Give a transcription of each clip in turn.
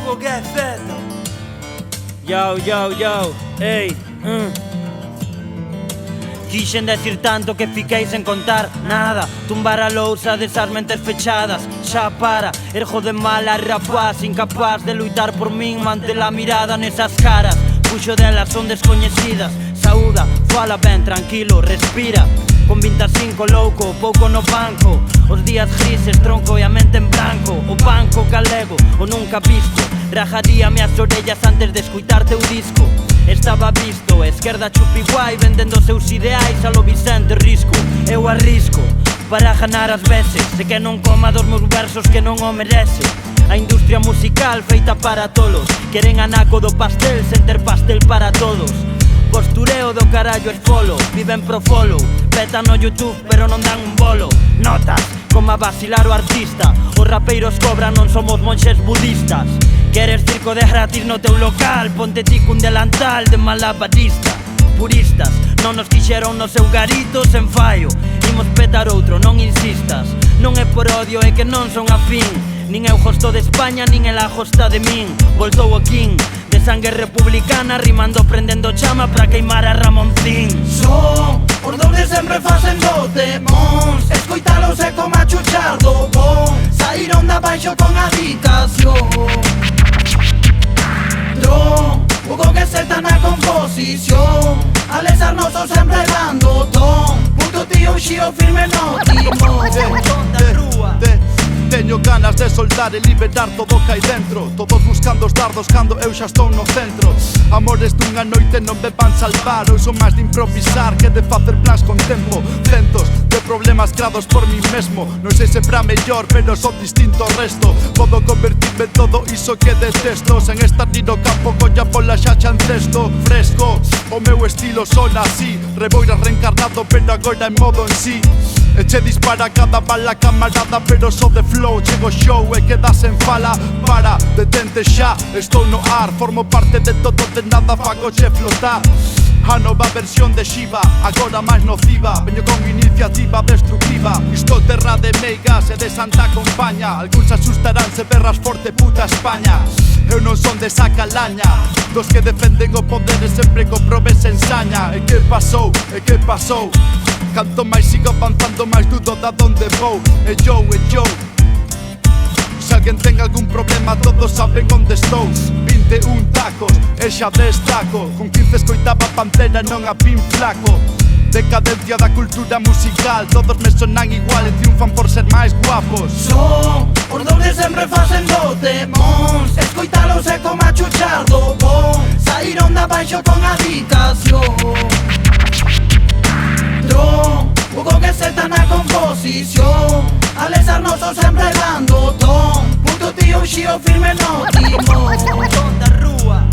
Hugo GZ. Yo, ey, Quixen decir tanto que fiquei sen contar nada. Tumbar a lousa desas mentes fechadas. Xa para, erjo de mala rapaz, incapaz de luitar por min, mantén a mirada nesas caras. Puxo delas son descoñecidas. Saúda, fala ben, tranquilo, respira. Con 25 louco, pouco no banco. Os días grises, tronco e a mente en branco. O banco galego, o nunca visto. Rajaríame as orellas antes de escuitar teu disco. Estaba visto, esquerda chupi guai, vendendo seus ideais a lo Vicente Risco. Eu arrisco para ganar as veces. Se que non coma dos meus versos que non o merece. A industria musical feita para tolos. Queren anaco do pastel sen ter pastel para todos. Postureo do carallo esfolo, viven pro follow. Petan no YouTube pero non dan un bolo. Notas, como a vacilar o artista. Os rapeiros cobran, non somos monxes budistas. Queres circo de gratis no teu local, ponte ti cun delantal de malabarista. Puristas, non nos quixeron no seu garito sen fallo. Imos petar outro, non insistas. Non é por odio, é que non son afín. Nin eu gosto de España, nin ela gosta de min. Voltou o King, de sangue republicana, rimando prendendo chama pra queimar a Ramoncín. Son os dobles sempre facendo temóns. Escoitalos é como a chuchar do bon. Saíron da baixo con habitación. Tron, Hugo que se está na composición. Alex Arnoso sempre dando ton. Punto tío, un xío firme no timón. Teño ganas de soltar e liberar todo o que hai dentro. Todos buscando os dardos cando eu xa estou no centro. Amores dunha noite non me van salvar. Eu son máis de improvisar que de facer plans con tempo. Centos de problemas creados por mí mesmo. Non sei se pra mellor, pero son distinto ao resto. Podo convertirme en todo iso que detesto. Sen estar ni no campo, colla pola xaxa en cesto. Fresco, o meu estilo son así. Reboiras reencarnado, pero agora en modo en sí. Eche dispara cada bala camarada, pero só de flow. Chego show e quedas en fala. Para, detente xa, estou no ar. Formo parte de todo, de nada fago che flotar. A nova versión de Shiva, agora máis nociva. Veño con iniciativa destructiva. Isto terra de meigas e de Santa Compaña. Alguns asustarán se berras forte puta España. Eu non son desa calaña dos que defenden o poder e sempre con probes ensaña. E que pasou, e que pasou? Canto máis sigo avanzando, máis dudo da donde vou. E yo, se alguén ten algún problema, todos saben onde estou. 21 tacos, e xa destaco. Con 15 escoitaba Pantera, non a Pin Flaco. Decadencia da cultura musical, todos me sonan igual e triunfan por ser máis guapos. Son os dobles sempre facendo temóns. Escoitalos é como a chuchar do bon. Saíron da baixo con habitación. Tron, Hugo que se está na composición. Alex Arnoso sempre dando ton. Punto tío, un xío firme no timón. Son da rúa.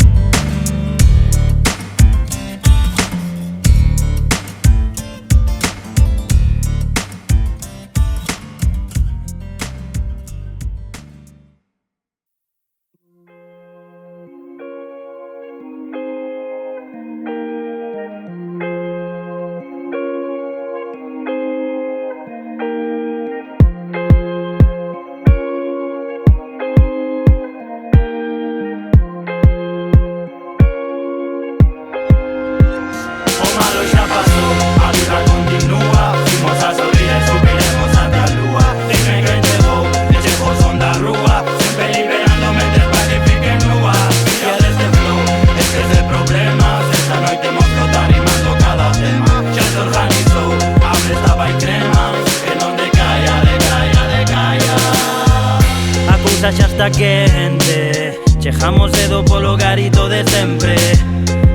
Xa está quente, chejamos dedo polo garito de sempre.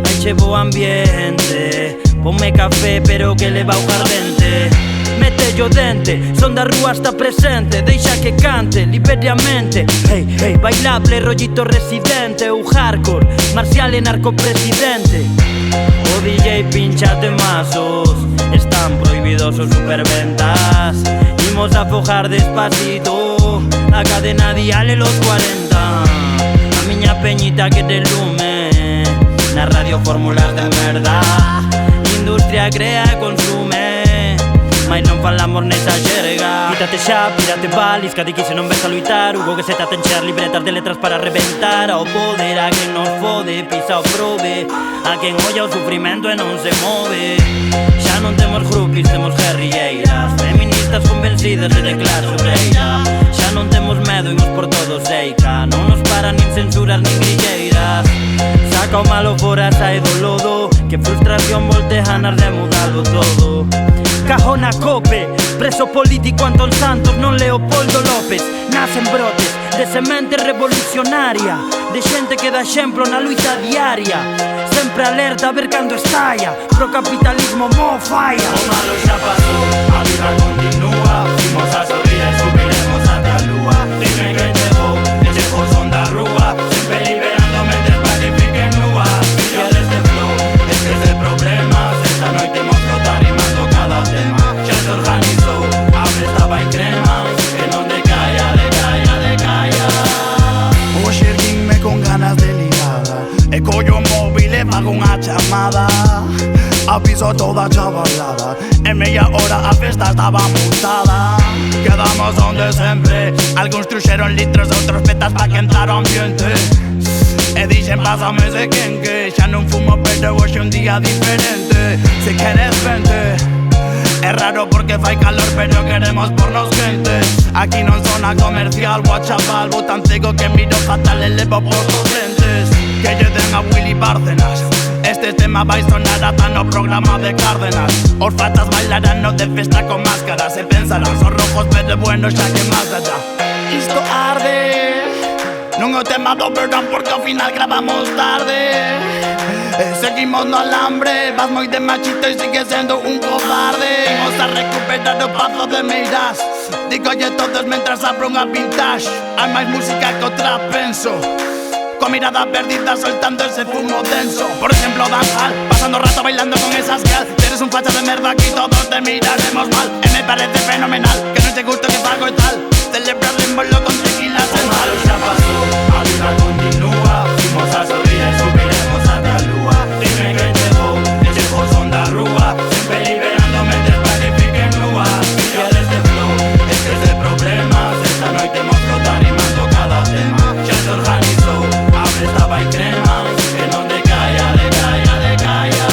Hai che bo ambiente, ponme café pero que leva o cardente. Mete o dente, son da rúa está presente. Deixa que cante, libere a mente. Hey, hey, bailable, rollito residente. Ou hardcore, marcial e narcopresidente. O DJ pincha temazos, están prohibidos os superventas. Imos a fojar despacito, a cadena dial e los 40. A miña peñita que te lume, na radio fórmulas de merda. Industria crea e consume, mais non falamos nesa xerga. Quítate xa, pírate balis, que aquí se non ves a luitar. Hugo que se te atenxer libretas de letras para reventar. Ao poder, a quen nos fode, pisa o prove. A quen olla o sufrimento e non se move. Xa non temos grupis, temos guerrilleiras. Feministas convencidas e de clase obreira. Xa non temos medo, imos por todos eica. Non nos paran nin censuras nin grilleiras. Saca o malo fora, sae do lodo. Que frustración volteanas de mudarlo todo. Cajón a cope, preso político Antón Santos, non Leopoldo López. Nacen brotes de semente revolucionaria, de xente que dá exemplo na luita diaria. Sempre alerta a ver cando estalla, pro capitalismo mo falla. O malo xa pasou, a vida continúa. Imos a sorrir e subiremos ata a lúa. Dime que chegou, e chegou son da rúa. Sempre liberando mentes pa que fiquen nua. Filla deste flow, esquece problemas. Esta noite imos flotar rimando cada tema. Xa se organizou, a festa vai crema. Que non decaia, decaia, decaia. Hoxe erguinme con ganas de ligada. E collo o móvil e fago unha chamada. Aviso toda a chavalada. En media hora a festa estaba montada. Quedamos onde sempre. Algúns truxeron litros, outros petas pa quentar o ambiente. E dixen pásame ese quenque. Xa non fumo pero hoxe un día diferente. Se queres vente. É raro porque fai calor pero queremos pornos gente. Aquí non zona comercial, boa chaval. Vou tan cego que miro fatal e levo por dos lentes. Que lle den a Willy Bárcenas. Este tema vai sonar ata no programa de Cárdenas. Os fachas bailarán no de festa con máscaras. Se pensarán, son rojos pero bueno xa que máis allá. Isto arde. Non é o tema do verán porque ao final gravamos tarde. Seguimos no alambre. Vas moi de machito e sigue sendo un cobarde. Vamos a recuperar o pazo de Meirás. Digolle todos mentras abro unha vintage. Hai máis música que o trap penso. Con mirada perdida soltando ese fumo denso. Por ejemplo dancehall, pasando rato bailando con esas gal. Eres un facha de merda, aquí todos te miraremos mal. E me parece fenomenal, que non te gusto que pago e tal. Celebraremoslo con tequila central. O malo xa pasou, a vida continúa. Imos a sorrir e subiremos ata a lúa. Dime que chegou, e chegou son da rúa. Sempre liberando mentes pa que fiquen nua. Filla deste flow, esquece problemas. Esta noite imos flotar rimando cada tema. Xa se organizou, a festa vai crema. Que non decaia, decaia, decaia.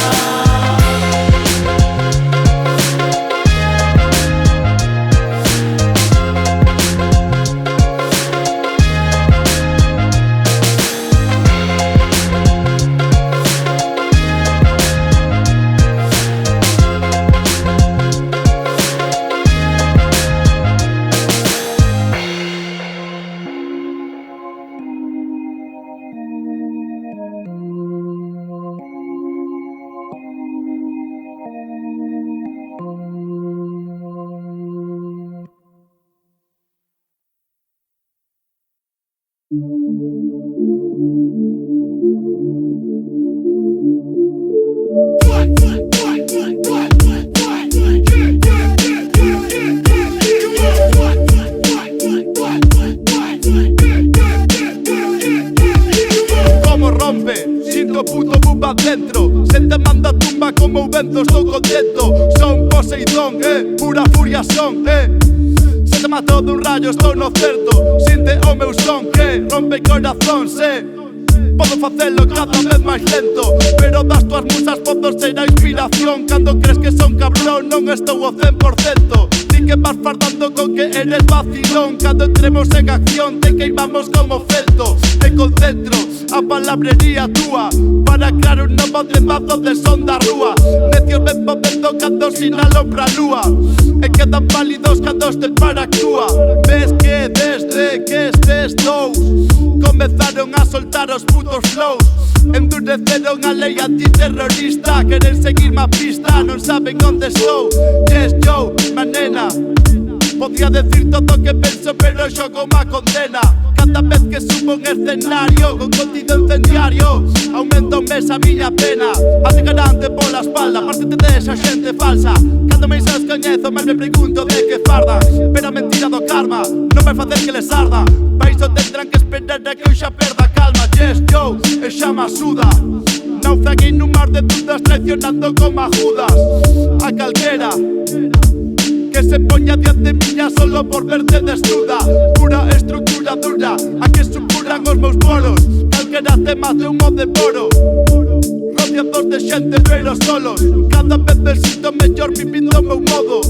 Como rompe, sinto puto buba dentro. Se te manda tumba como un vento, estou contento. Son Poseidón, pura furia son, Se te matou dun rayo, estou no certo. Sinte o meu son que rompe corazón, Podo facelo cada vez máis lento, pero das tuas musas podo ser a inspiración. Cando crees que son cabrón, non estou ao 100%. Di que vas fardando con que eres vacilón. Cando entremos en acción, te queimamos como felto. E concentro a palabrería túa para crear un novo demazo de son da rúa. Necios ven podendo cando sinalo pra lúa. E quedan pálidos cando este para actúa. Ves que desde que estes dous comezaron a soltar os putos flows. Endureceron a lei antiterrorista. Queren seguirme a pista, non saben onde estou. Yes, yo, manena. Podría decir todo o que penso, pero xogo má condena. Cada vez que subo un escenario con contido incendiario, aumenta un mes a miña pena. Hace garante pola espalda, parte desa xente falsa. Cando me se os coñezo, máis me pregunto de que fardan. Pero a mentira do karma non vai facer que les arda. Para iso tendrán que esperar a que eu xa perda calma. Yes, yo, e xa me asuda. Naufraguei nun mar de dudas traicionando como a Judas. A calquera que se poña diante miña solo por verte desnuda. Pura estructura dura, a que supuran os meus poros. Calquera tema de un devoro, rodeados de xente pero solos. Cada vez me sinto mellor vivindo o meu modo.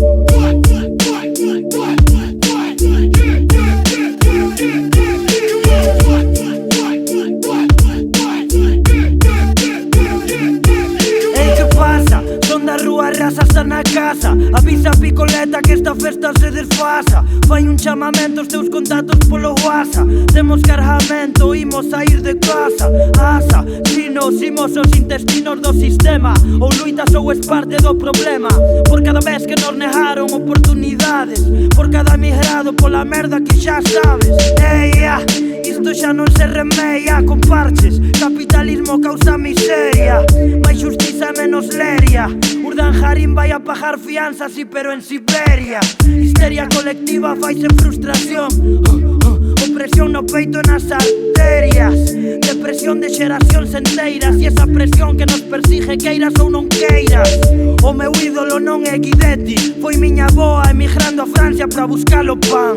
Ei, que pasa? Son da rúa, rasas na casa. Avisa a Picoleta que esta festa se desfasa. Fai un chamamento os teus contactos polo WhatsApp. Temos cargamento, imos a ir de casa. Asa, si nos imos os intestinos do sistema. Ou luitas ou es parte do problema. Por cada vez que nos negaron oportunidades, por cada migrado pola merda que xa sabes. Eia, isto xa non se remeia con parches. Capitalismo causa miseria, máis justiza menos leria. Urdangarín vai a pagar fianzas, sí, pero en Siberia. Histeria colectiva faise frustración, opresión no peito e nas arterias. Depresión de xeracións enteiras, e esa presión que nos persigue queiras ou non queiras. O meu ídolo non é Guidetti, foi miña avoa emigrando a Francia pra buscar o pan.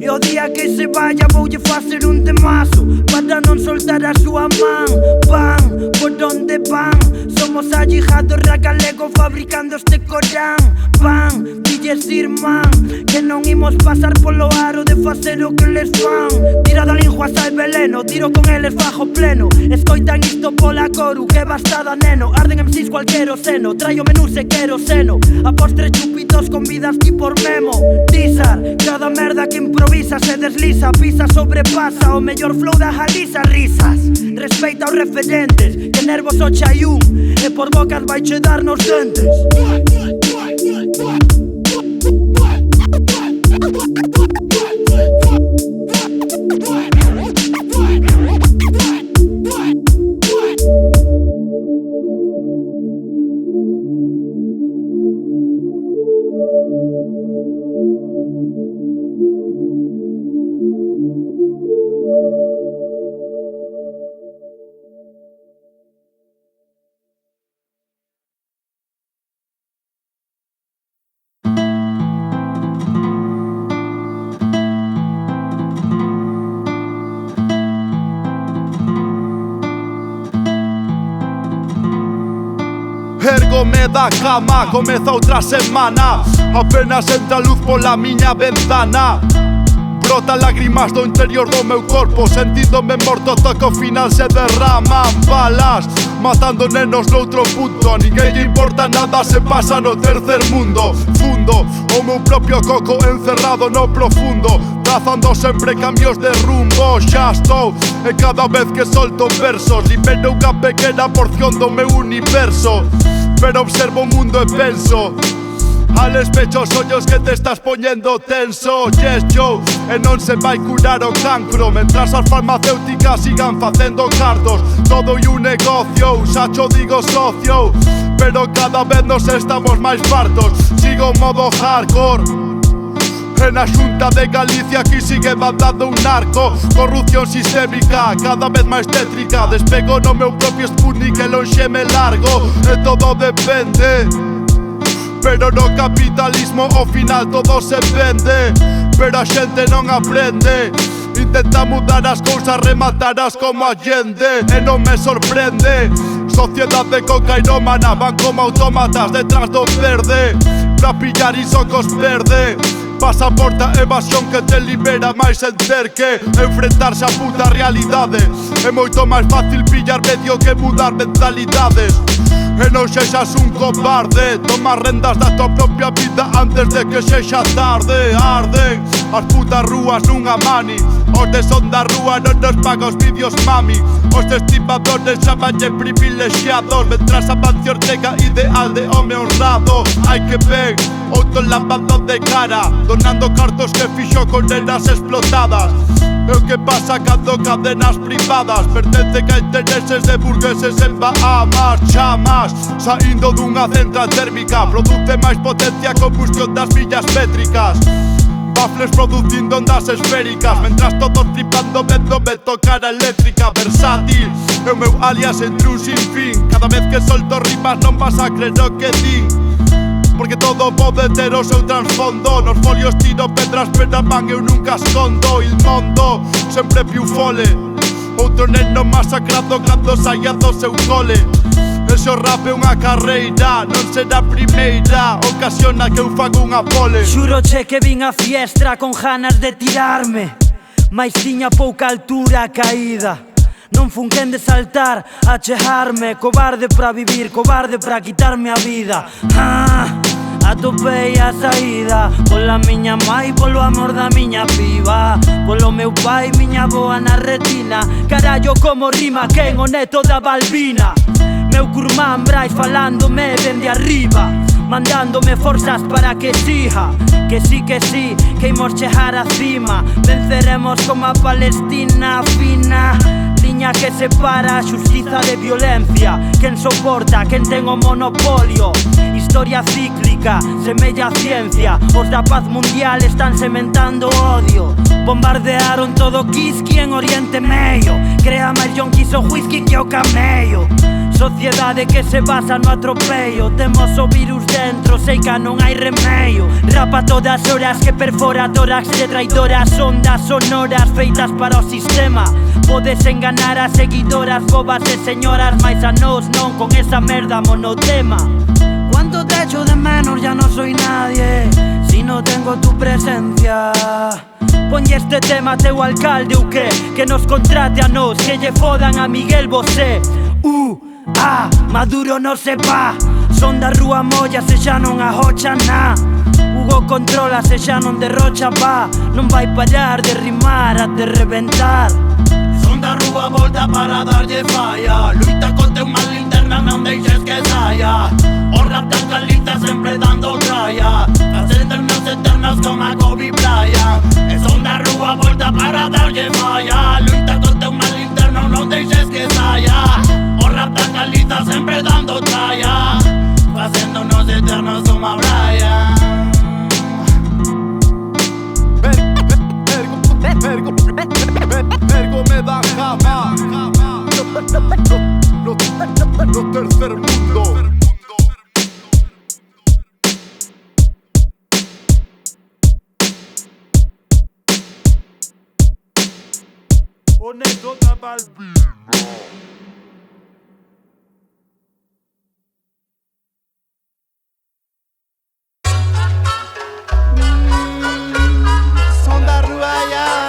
E o día que se vaya voulle facer un temazo para non soltar a súa man. Pan, por onde van? Somos alligados galego fabricando este Corán. Pan, dilles irmán, que non imos pasar polo aro de facer o que les fan. Tira da lingua sai veleno, tiro con eles bajo pleno. Escoitan isto pola coru, que bastada neno. Arden MCs cualquier seno, traio menú se quero seno. A postre chupitos con vidas ti por memo. Tizar, cada merda que improvisa se desliza. Pisa, sobrepasa, o mellor flow da Jaliza. Risas, respeita os referentes, que nervos o chaiún, e por bocas vai che dar nos dentes. Ergome da cama, comeza outra semana. Apenas entra luz pola miña ventana. Brotan lágrimas do interior do meu corpo, sentíndome morto ata que ao final se derraman balas, matando nenos noutro punto. A ninguén lle importa nada se pasa no tercer mundo. Fundo o meu propio coco encerrado no profundo, trazando sempre cambios de rumbo. Xa estou, e cada vez que solto versos libero unha pequena porción do meu universo. Pero observo o mundo e penso, al especho os ollos que te estás poñendo tenso. Yes, yo, e non se vai curar o cancro mentras as farmacéuticas sigan facendo cartos. Todo é un negocio, xa cho digo socio, pero cada vez nos estamos máis fartos. Sigo modo hardcore en a Xunta de Galicia, aquí sigue mandando un narco. Corrupción sistémica, cada vez máis tétrica. Despego no meu propio Sputnik e lonxe me largo. E todo depende, pero no capitalismo ao final todo se vende. Pero a xente non aprende, intenta mudar as cousas, rematarás como Allende. E non me sorprende, sociedade cocainómana, van como autómatas detrás do verde, pra pillar iso cos verde. Pasaporte a evasión que te libera máis sen ter que enfrentarse a puta realidade. É moito máis fácil pillar medio que mudar mentalidades. E non sexas un cobarde, toma rendas da tua propia vida antes de que sexa tarde. Arden as putas rúas nunha mani, os de son da rúa non nos paga os vídeos mami. Os estimadores chamanlle privilexiados, mentras a Mancio Ortega ideal de home honrado. Hai que ver outro lavado de cara, donando cartos que fixo con nenas explotadas. É o que pasa cando cadenas privadas pertencen a intereses de burgueses en Bahamas. Chamas saindo dunha central térmica, produce máis potencia a combustión das villas métricas. Bafles producindo ondas esféricas, mentras todos flipando vendome tocar a eléctrica. Versátil é o meu alias entre un sin fin, cada vez que solto rimas non vas a creer o que din. porque todo pode ter o seu transfondo. Nos folios tiro pedras, pero a man eu nunca escondo. Il mondo sempre più folle, outro neno masacrado cando saia do seu cole. Ese rap é unha carreira, non será a primeira ocasiona que eu fago unha pole. Xuroche que vin a fiestra con ganas de tirarme, mais tiña pouca altura a caída. Non fun quen de saltar a chejarme, cobarde pra vivir, cobarde pra quitarme a vida. Atopei a saída pola miña mai, polo amor da miña piba, polo meu pai, miña boa na retina. Carallo como rima quen o neto da Balbina. Meu curmán Brais falándome dende arriba, mandándome forzas para que siga. Que sí, que imos chegar a cima. Venceremos como a Palestina fina. Liña que separa a xustiza de violencia. Quen soporta, quen ten o monopolio. Historia cíclica, semella a ciencia. Os da paz mundial están sementando odio. Bombardearon todo Kiski en Oriente Medio. Crea máis yonkis o whisky que o camello. Sociedade que se basa no atropello. Temos o virus dentro, sei que non hai remedio. Rapa todas horas que perfora tórax de traidoras. Ondas sonoras feitas para o sistema. Podes enganar a seguidoras bobas de señoras, mais a nos non con esa merda monotema. Cuánto te echo de menos, ya no soy nadie si no tengo tu presencia. Ponlle este tema a teu alcalde ou que nos contrate a nos, que lle fodan a Miguel Bosé. Maduro no sepa, son da rúa molla se xa non ahocha na. Hugo controla se xa non derrocha va, non vai parar de rimar até reventar. Son da rúa volta para darlle falla, luita contra unha linterna, non deixes que saia. O rap das calitas sempre dando tralla, as eternas eternas con a Kobe Bryant. E son da rúa volta para darlle falla, luita contra unha linterna, non deixes que saia. O rap das calitas sempre dando tralla, facéndonos eternos como a Brian. Vergo me da jamás. No tercer mundo. Oneto da Balbina.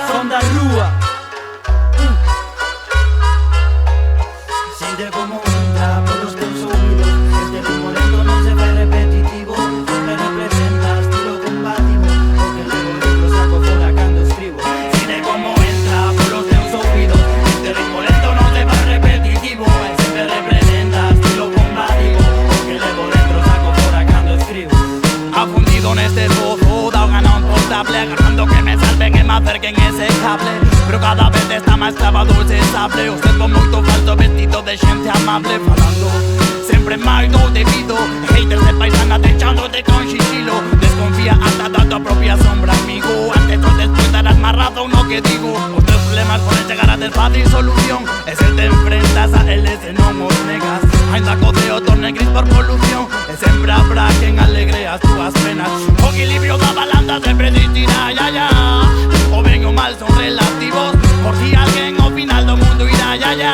Son da rúa. Siente como entra por los teus oídos. Este ritmo lento non se fai repetitivo. Siempre representa estilo combativo, porque luego dentro saco fora cando escribo. Siente como entra por los teus oídos. Este ritmo lento non se fai repetitivo. Siempre representa estilo combativo, porque luego dentro saco fora cando escribo. Afundido neste pozo, dao gana un portable, agarrando que me salven e me acerquen ese cable. Pero cada vez está máis clavado ese sable. O servo moito falso vestido de xente amable, falando sempre máis do debido. Haters de paisana deixándote con xixilo. Desconfía hasta da tua propia sombra, amigo. Antes ou despois darás máis razón no que digo. Os teus problemas poden chegar a ter fácil solución. E se te enfrentas a eles e non os negas, ainda co deo torne gris por polución. E sempre habrá quen alegre as túas penas. O equilibrio da balanza sempre existirá, ya, ya. O ben e o mal son relativos, por si alguén ao final do mundo irá, ya, ya.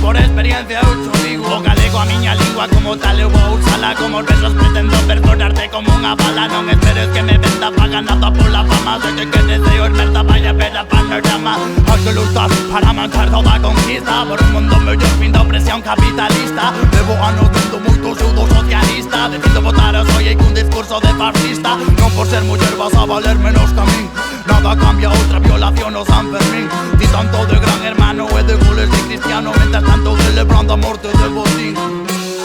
Por experiencia eu xo digo, o galego a miña lingua como tal eu vou usala. Como os besos pretendo perdonarte como unha bala. Non esperes que me venda paganada pola fama. Sei que deseo merda vaya ver a panorama. Hai que lutar para manter toda a conquista, por un mundo mellor fin da opresión capitalista. Levo anos vendo moito pseudo socialista. Decido votar a soy con un discurso de fascista. Non por ser muller vas a valer menos que a min. Nada cambia, outra violación o San Fermín. Ti tanto de gran hermano e de goles de cristiano, mientras tanto celebrando a morte de Botín.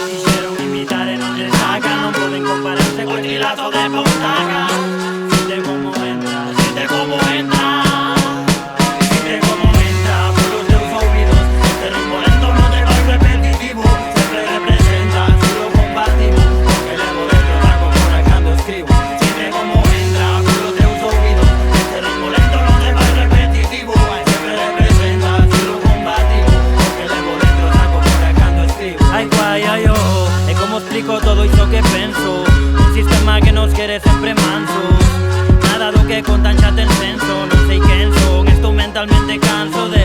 Quixeron imitar e non les saca, non poden compararse con chilazo de Pontaca. Siente como entra, siente como entra. Siente como entra por los teus ouvidos. Este ritmo lento non te vai repetitivo. Sempre representa estilo combativo, porque levo dentro da comora cando escribo. Siente como entra por los teus ouvidos. Este ritmo lento non te vai repetitivo. Sempre representa estilo combativo, porque levo dentro da comora cando escribo. Ai guai, ai oh, e como explico todo iso que penso. Un totalmente canso de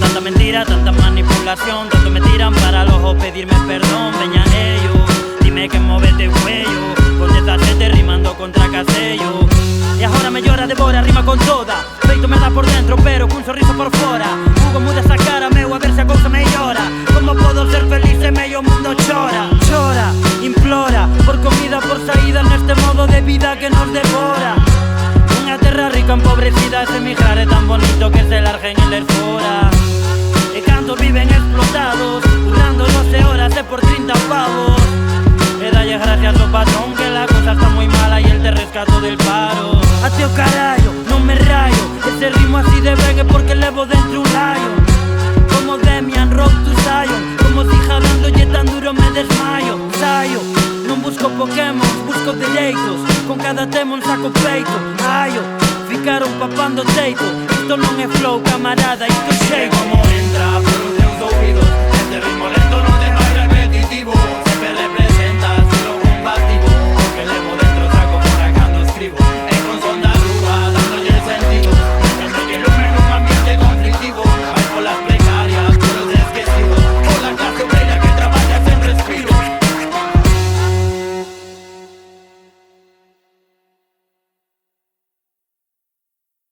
tanta mentira, tanta manipulación. Tanto me tiran para el ojo pedirme perdón. Veña ellos, dime que movete cuello, con desacete rimando contra casello. Y ahora me llora, devora, rima con toda. Peito me da por dentro, pero con sorriso por fuera. Hugo muda esa cara meu a ver se a cousa me llora. Como podo ser feliz se medio mundo chora? Chora, implora, por comida, por saída neste modo de vida que nos devora. Unha terra rica empobrecida, ese migrar é tan bonito que se larguen eles fora. E cantos viven explotados, currando 12 horas e por 30 pavos. E dalle gracias ao patrón que la cosa está moi mala y el te rescato del paro. Ate o carallo, non me rayo, ese ritmo así de ben é porque levo dentro un lion. Como Demian, Road to Zion, como si jadándolle tan duro me desmayo. Sayo, non busco Pokémon, busco deleitos, con cada tema un saco peito. Ayo, ficaron papando teito, isto non é flow camarada, isto é xeito. Como entra por os teus ouvidos, este ritmo